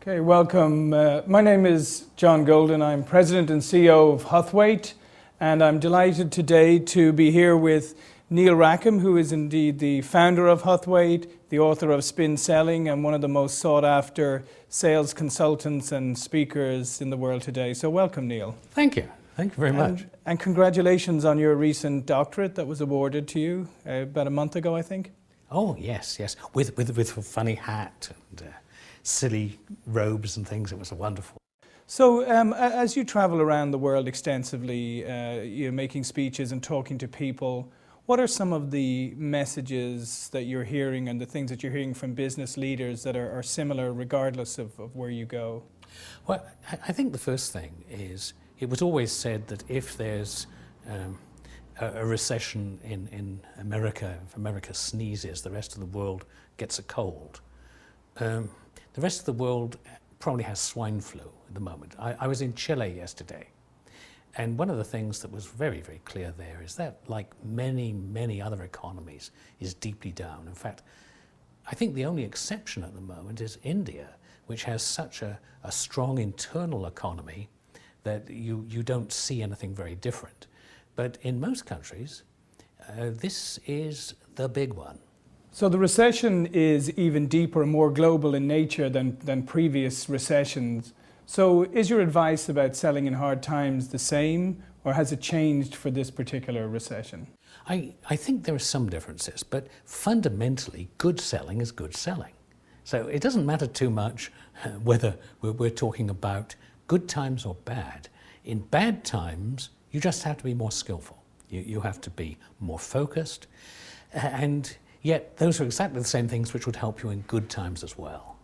Okay, welcome. My name is John Golden. I'm President and CEO of Huthwaite, and I'm delighted today to be here with Neil Rackham, who is indeed the founder of Huthwaite, the author of Spin Selling, and one of the most sought after sales consultants and speakers in the world today. So welcome, Neil. Thank you. Thank you very much. And congratulations on your recent doctorate that was awarded to you about a month ago, I think. Oh, yes, with a funny hat and silly robes and things. It was wonderful. So as you travel around the world extensively, you're making speeches and talking to people, what are some of the messages that you're hearing and the things that you're hearing from business leaders that are similar regardless of where you go? Well, I think the first thing is, it was always said that if there's a recession in America, if America sneezes, the rest of the world gets a cold. The rest of the world probably has swine flu at the moment. I was in Chile yesterday, and one of the things that was very, very clear there is that, like many, many other economies, is deeply down. In fact, I think the only exception at the moment is India, which has such a strong internal economy that you don't see anything very different. But in most countries, this is the big one. So the recession is even deeper and more global in nature than previous recessions. So is your advice about selling in hard times the same, or has it changed for this particular recession? I think there are some differences, but fundamentally, good selling is good selling. So it doesn't matter too much whether we're talking about good times or bad. In bad times, you just have to be more skillful. You have to be more focused, and yet those are exactly the same things which would help you in good times as well.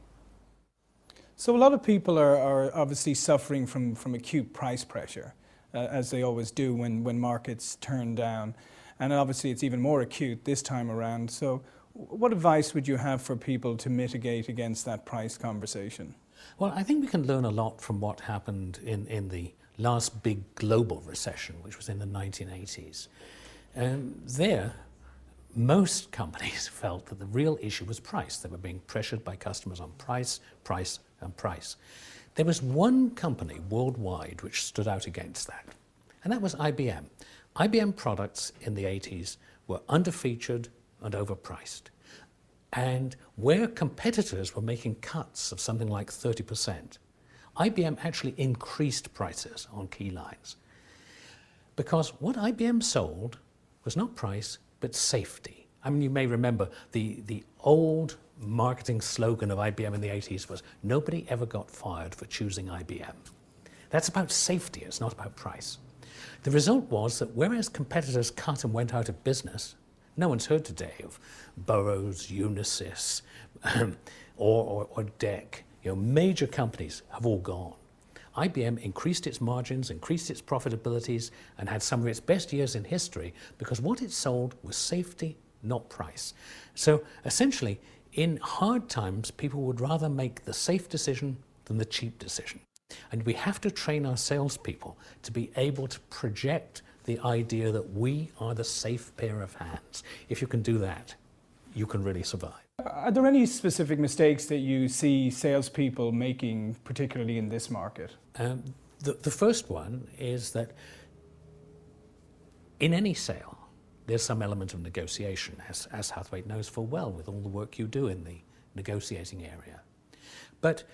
So a lot of people are obviously suffering from acute price pressure, as they always do when markets turn down. And obviously it's even more acute this time around. So what advice would you have for people to mitigate against that price conversation? Well, I think we can learn a lot from what happened in the last big global recession, which was in the 1980s. There, most companies felt that the real issue was price. They were being pressured by customers on price, price, and price. There was one company worldwide which stood out against that, and that was IBM. IBM products in the 80s were underfeatured and overpriced. And where competitors were making cuts of something like 30%, IBM actually increased prices on key lines. Because what IBM sold was not price, but safety. I mean, you may remember the old marketing slogan of IBM in the 80s was, "Nobody ever got fired for choosing IBM." That's about safety, it's not about price. The result was that whereas competitors cut and went out of business, no one's heard today of Burroughs, Unisys, or DEC. Major companies have all gone. IBM increased its margins, increased its profitabilities, and had some of its best years in history because what it sold was safety, not price. So essentially, in hard times, people would rather make the safe decision than the cheap decision. And we have to train our salespeople to be able to project the idea that we are the safe pair of hands. If you can do that, you can really survive. Are there any specific mistakes that you see salespeople making, particularly in this market? The first one is that in any sale, there's some element of negotiation, as Huthwaite knows full well with all the work you do in the negotiating area. But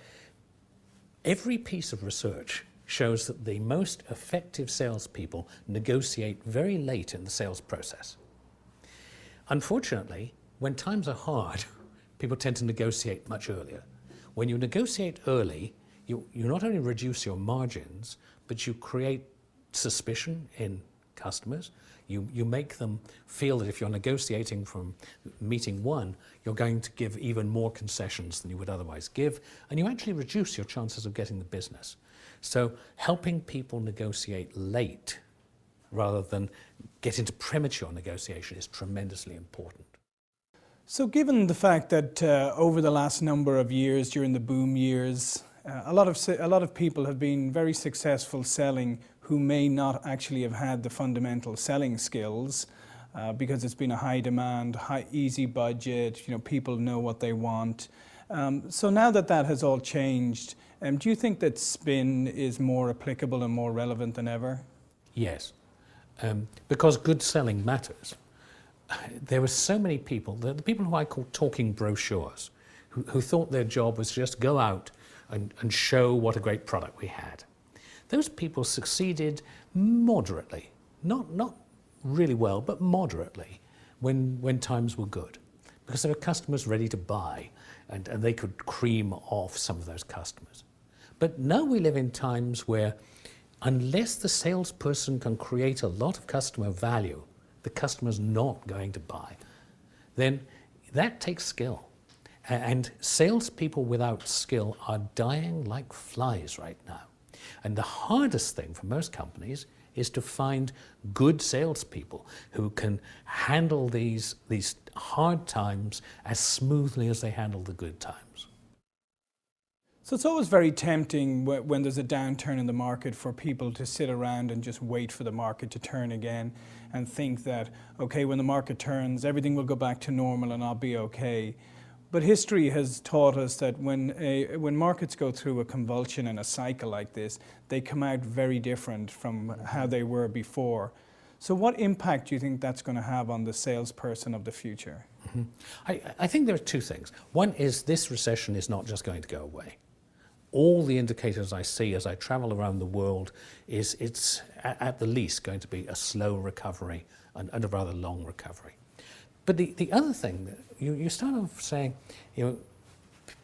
every piece of research shows that the most effective salespeople negotiate very late in the sales process. Unfortunately, when times are hard, people tend to negotiate much earlier. When you negotiate early, you not only reduce your margins, but you create suspicion in customers. You make them feel that if you're negotiating from meeting one, you're going to give even more concessions than you would otherwise give, and you actually reduce your chances of getting the business. So helping people negotiate late rather than get into premature negotiation is tremendously important. So given the fact that over the last number of years, during the boom years, a lot of people have been very successful selling who may not actually have had the fundamental selling skills because it's been a high demand, easy budget, people know what they want. So now that that has all changed, do you think that spin is more applicable and more relevant than ever? Yes, because good selling matters. There were so many people, the people who I call talking brochures, who thought their job was just go out and show what a great product we had. Those people succeeded moderately, not really well, but moderately when times were good, because there were customers ready to buy and they could cream off some of those customers. But now we live in times where unless the salesperson can create a lot of customer value, the customer's not going to buy. Then that takes skill. And salespeople without skill are dying like flies right now. And the hardest thing for most companies is to find good salespeople who can handle these hard times as smoothly as they handle the good times. So it's always very tempting when there's a downturn in the market for people to sit around and just wait for the market to turn again and think that, okay, when the market turns, everything will go back to normal and I'll be okay. But history has taught us that when markets go through a convulsion and a cycle like this, they come out very different from how they were before. So what impact do you think that's going to have on the salesperson of the future? Mm-hmm. I think there are two things. One is this recession is not just going to go away. All the indicators I see as I travel around the world is it's at the least going to be a slow recovery and a rather long recovery. But the other thing, that you start off saying,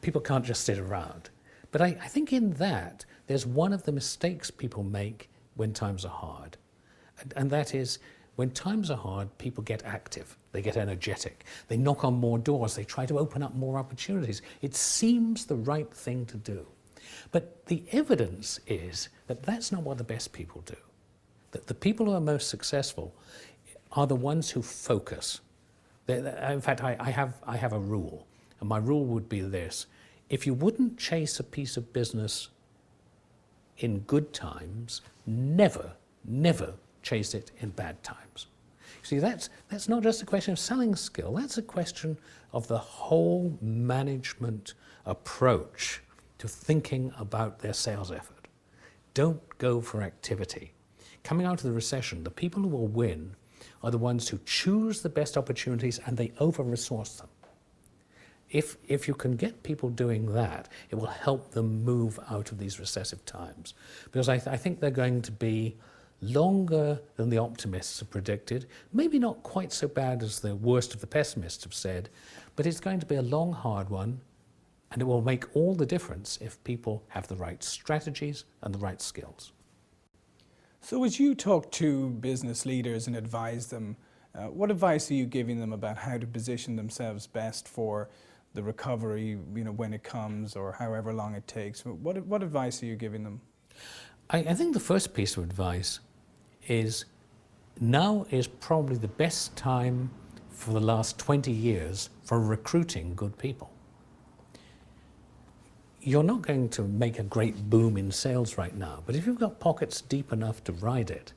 people can't just sit around. But I think in that, there's one of the mistakes people make when times are hard. And that is, when times are hard, people get active, they get energetic, they knock on more doors, they try to open up more opportunities. It seems the right thing to do. But the evidence is that that's not what the best people do. That the people who are most successful are the ones who focus. In fact, I have a rule, and my rule would be this. If you wouldn't chase a piece of business in good times, never chase it in bad times. See, that's not just a question of selling skill, that's a question of the whole management approach to thinking about their sales effort. Don't go for activity. Coming out of the recession, the people who will win are the ones who choose the best opportunities and they over-resource them. If you can get people doing that, it will help them move out of these recessive times. Because I think they're going to be longer than the optimists have predicted, maybe not quite so bad as the worst of the pessimists have said, but it's going to be a long, hard one, and it will make all the difference if people have the right strategies and the right skills. So as you talk to business leaders and advise them, what advice are you giving them about how to position themselves best for the recovery, when it comes or however long it takes? What advice are you giving them? I think the first piece of advice is now is probably the best time for the last 20 years for recruiting good people. You're not going to make a great boom in sales right now, but if you've got pockets deep enough to ride it,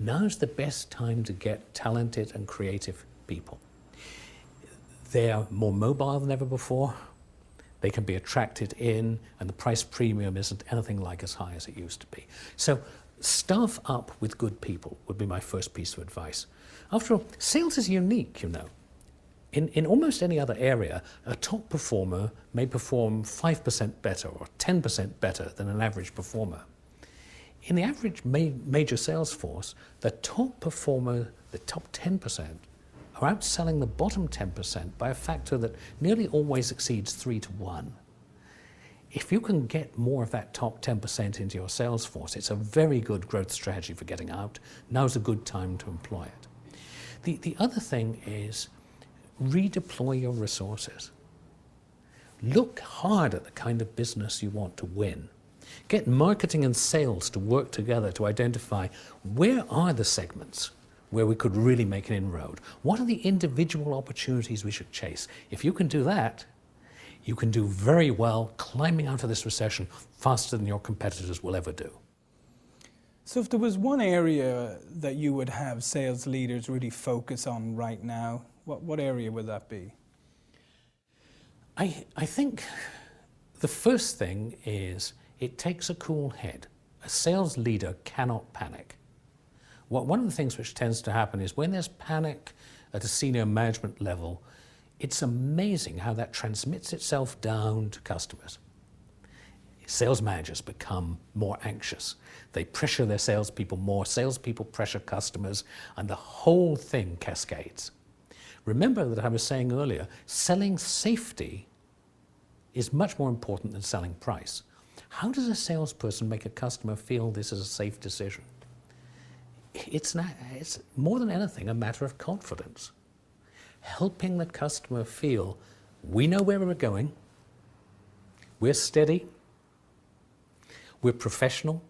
now's the best time to get talented and creative people. They're more mobile than ever before. They can be attracted in, and the price premium isn't anything like as high as it used to be. So staff up with good people would be my first piece of advice. After all, sales is unique, In almost any other area, a top performer may perform 5% better or 10% better than an average performer. In the average major sales force, the top performer, the top 10%, are outselling the bottom 10% by a factor that nearly always exceeds 3 to 1. If you can get more of that top 10% into your sales force, it's a very good growth strategy for getting out. Now's a good time to employ it. The other thing is redeploy your resources. Look hard at the kind of business you want to win. Get marketing and sales to work together to identify where are the segments where we could really make an inroad. What are the individual opportunities we should chase? If you can do that, you can do very well climbing out of this recession faster than your competitors will ever do. So if there was one area that you would have sales leaders really focus on right now, what area would that be? I think the first thing is it takes a cool head. A sales leader cannot panic. One of the things which tends to happen is when there's panic at a senior management level, it's amazing how that transmits itself down to customers. Sales managers become more anxious. They pressure their salespeople more. Salespeople pressure customers, and the whole thing cascades. Remember that I was saying earlier, selling safety is much more important than selling price. How does a salesperson make a customer feel this is a safe decision? It's more than anything a matter of confidence. Helping the customer feel we know where we're going, we're steady, we're professional,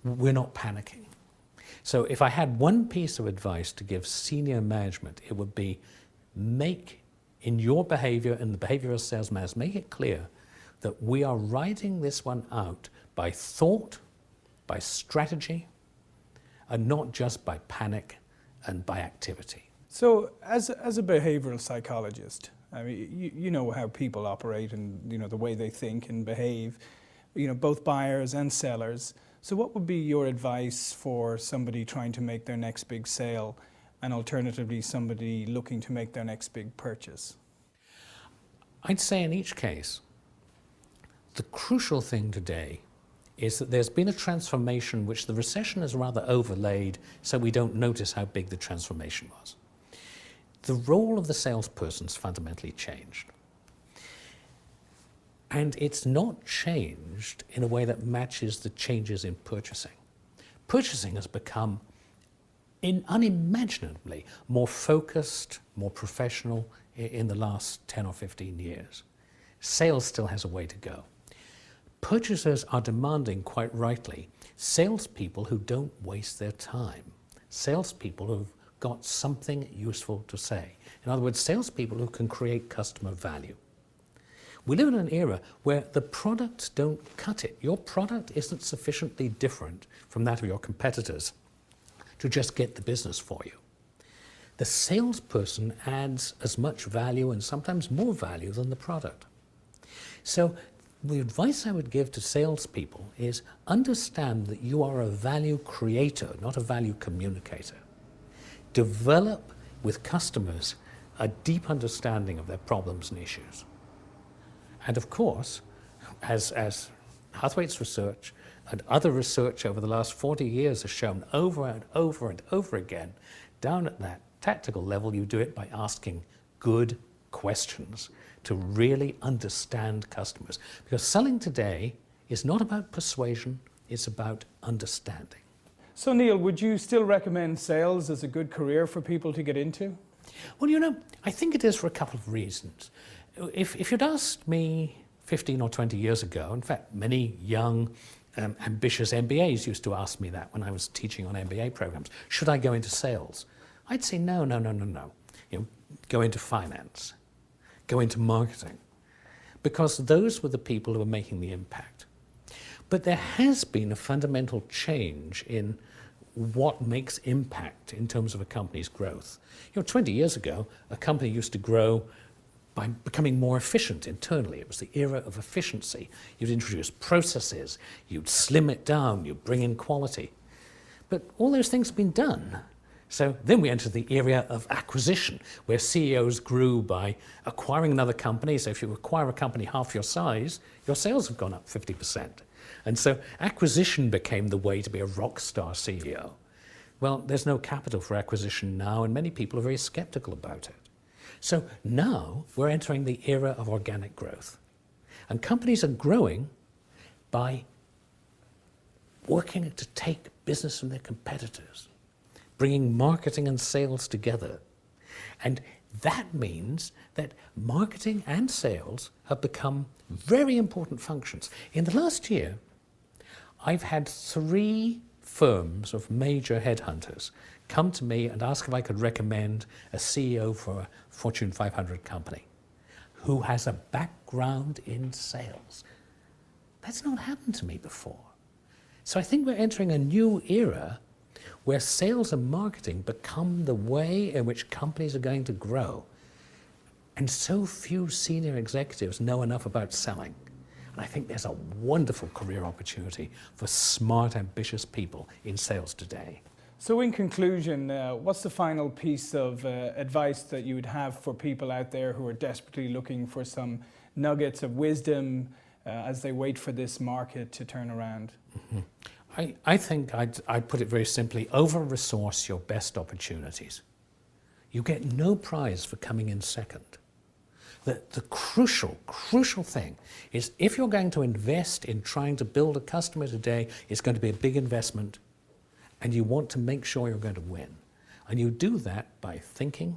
we're not panicking. So if I had one piece of advice to give senior management, it would be make in your behavior and the behavior of sales managers, make it clear that we are riding this one out by thought, by strategy, and not just by panic and by activity. So as a behavioral psychologist, I mean, you know how people operate and the way they think and behave, both buyers and sellers. So what would be your advice for somebody trying to make their next big sale and alternatively somebody looking to make their next big purchase? I'd say in each case, the crucial thing today is that there's been a transformation which the recession has rather overlaid so we don't notice how big the transformation was. The role of the salesperson's fundamentally changed. And it's not changed in a way that matches the changes in purchasing. Purchasing has become unimaginably more focused, more professional in the last 10 or 15 years. Sales still has a way to go. Purchasers are demanding, quite rightly, salespeople who don't waste their time. Salespeople who've got something useful to say. In other words, salespeople who can create customer value. We live in an era where the products don't cut it. Your product isn't sufficiently different from that of your competitors to just get the business for you. The salesperson adds as much value and sometimes more value than the product. So the advice I would give to salespeople is understand that you are a value creator, not a value communicator. Develop with customers a deep understanding of their problems and issues. And of course, as Huthwaite's research and other research over the last 40 years has shown over and over and over again, down at that tactical level, you do it by asking good questions to really understand customers. Because selling today is not about persuasion, it's about understanding. So Neil, would you still recommend sales as a good career for people to get into? Well, I think it is for a couple of reasons. If you'd asked me 15 or 20 years ago, in fact, many young, ambitious MBAs used to ask me that when I was teaching on MBA programs, should I go into sales? I'd say no. Go into finance, go into marketing, because those were the people who were making the impact. But there has been a fundamental change in what makes impact in terms of a company's growth. 20 years ago, a company used to grow by becoming more efficient internally. It was the era of efficiency. You'd introduce processes, you'd slim it down, you'd bring in quality. But all those things have been done. So then we entered the era of acquisition, where CEOs grew by acquiring another company. So if you acquire a company half your size, your sales have gone up 50%. And so acquisition became the way to be a rock star CEO. Well, there's no capital for acquisition now, and many people are very skeptical about it. So now we're entering the era of organic growth. And companies are growing by working to take business from their competitors, bringing marketing and sales together. And that means that marketing and sales have become very important functions. In the last year, I've had 3 firms of major headhunters come to me and ask if I could recommend a CEO for a Fortune 500 company who has a background in sales. That's not happened to me before. So I think we're entering a new era where sales and marketing become the way in which companies are going to grow. And so few senior executives know enough about selling. And I think there's a wonderful career opportunity for smart, ambitious people in sales today. So in conclusion, what's the final piece of advice that you would have for people out there who are desperately looking for some nuggets of wisdom as they wait for this market to turn around? Mm-hmm. I think I'd put it very simply, over-resource your best opportunities. You get no prize for coming in second. The crucial thing is if you're going to invest in trying to build a customer today, it's going to be a big investment, and you want to make sure you're going to win. And you do that by thinking,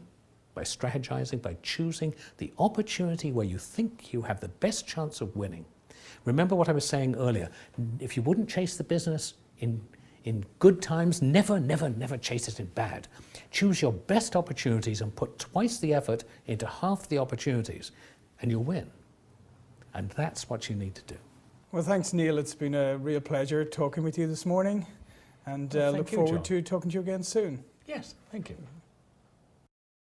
by strategizing, by choosing the opportunity where you think you have the best chance of winning. Remember what I was saying earlier, if you wouldn't chase the business in good times, never chase it in bad. Choose your best opportunities and put twice the effort into half the opportunities, and you'll win. And that's what you need to do. Well, thanks, Neil. It's been a real pleasure talking with you this morning, and Well, look you, forward John. to talking to you again soon. Yes, thank you.